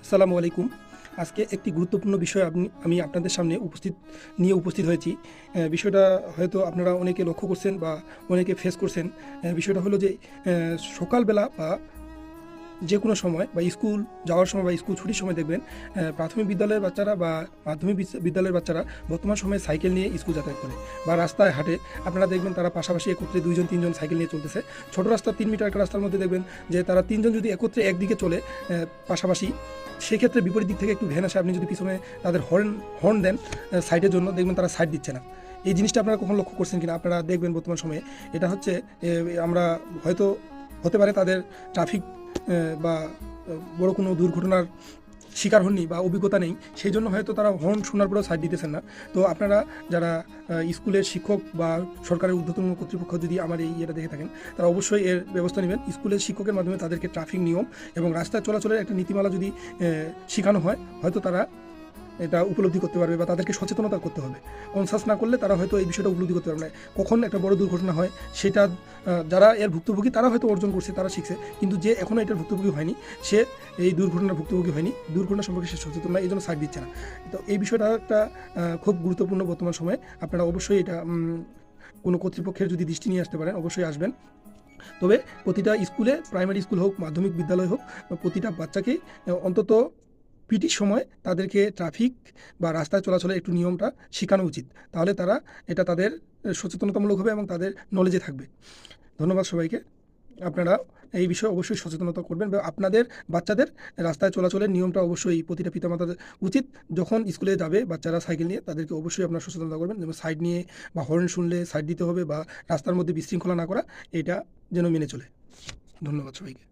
আসসালামু আলাইকুম। আজকে একটি গুরুত্বপূর্ণ বিষয় আমি আপনাদের সামনে উপস্থিত হয়েছি। বিষয়টা হয়তো আপনারা অনেকে লক্ষ্য করছেন বা অনেকে ফেস করছেন। বিষয়টা হলো যে সকালবেলা বা যে কোনো সময় বা স্কুল যাওয়ার সময় বা স্কুল ছুটির সময় দেখবেন প্রাথমিক বিদ্যালয়ের বাচ্চারা বা মাধ্যমিক বিদ্যালয়ের বাচ্চারা বর্তমান সময়ে সাইকেল নিয়ে স্কুল যাতায়াত করে বা রাস্তায় হাঁটে। আপনারা দেখবেন তারা পাশাপাশি একত্রে 2-3 জন সাইকেল নিয়ে চলতেছে। ছোট রাস্তা 3 মিটার একটা রাস্তার মধ্যে দেখবেন যে তারা 3 জন যদি একত্রে একদিকে চলে পাশাপাশি, সেক্ষেত্রে বিপরীত দিক থেকে একটু ভ্যান আসে, আপনি যদি পিছনে তাদের হর্ন দেন সাইডের জন্য, দেখবেন তারা সাইড দিচ্ছে না। এই জিনিসটা আপনারা কখন লক্ষ্য করছেন কিনা? আপনারা দেখবেন বর্তমান সময়ে এটা হচ্ছে আমরা হয়তো হতে পারে তাদের ট্রাফিক বা বড় কোনো দুর্ঘটনার শিকার হননি বা অভিজ্ঞতা নেই, সেই জন্য হয়তো তারা হর্ন শোনার পরেও সাইড দিতেছেন না। তো আপনারা যারা স্কুলের শিক্ষক বা সরকারের ঊর্ধ্বতন কর্তৃপক্ষ যদি আমার এই ইয়েটা দেখে থাকেন, তারা অবশ্যই এর ব্যবস্থা নেবেন। স্কুলের শিক্ষকের মাধ্যমে তাদেরকে ট্রাফিক নিয়ম এবং রাস্তায় চলাচলের একটা নীতিমালা যদি শেখানো হয়, হয়তো তারা এটা উপলব্ধি করতে পারবে বা তাদেরকে সচেতনতা করতে হবে। কনসাস না করলে তারা হয়তো এই বিষয়টা উপলব্ধি করতে পারবে না। কখন একটা বড় দুর্ঘটনা হয় সেটা যারা এর ভুক্তভোগী তারা হয়তো অর্জন করছে, তারা শিখছে, কিন্তু যে এখনও এটার ভুক্তভোগী হয়নি, সে এই দুর্ঘটনার ভুক্তভোগী হয়নি, দুর্ঘটনা সম্পর্কে সে সচেতন না, এই জন্য সাইড দিচ্ছে না। তো এই বিষয়টা একটা খুব গুরুত্বপূর্ণ বর্তমান সময়ে। আপনারা অবশ্যই এটা কোনো কর্তৃপক্ষের যদি দৃষ্টি নিয়ে আসতে পারেন, অবশ্যই আসবেন। তবে প্রতিটা স্কুলে, প্রাইমারি স্কুল হোক, মাধ্যমিক বিদ্যালয় হোক, প্রতিটা বাচ্চাকেই অন্তত পিটির সময় তাদেরকে ট্রাফিক বা রাস্তায় চলাচলের একটু নিয়মটা শেখানো উচিত। তাহলে তারা এটা তাদের সচেতনতামূলক হবে এবং তাদের নলেজে থাকবে। ধন্যবাদ সবাইকে। আপনারা এই বিষয়ে অবশ্যই সচেতনতা করবেন বা আপনাদের বাচ্চাদের রাস্তায় চলাচলের নিয়মটা অবশ্যই প্রতিটা পিতামাতাদের উচিত। যখন স্কুলে যাবে বাচ্চারা সাইকেল নিয়ে, তাদেরকে অবশ্যই আপনারা সচেতনতা করবেন, যেমন সাইড নিয়ে বা হর্ন শুনলে সাইড দিতে হবে বা রাস্তার মধ্যে বিশৃঙ্খলা না করা, এটা যেন মেনে চলে। ধন্যবাদ সবাইকে।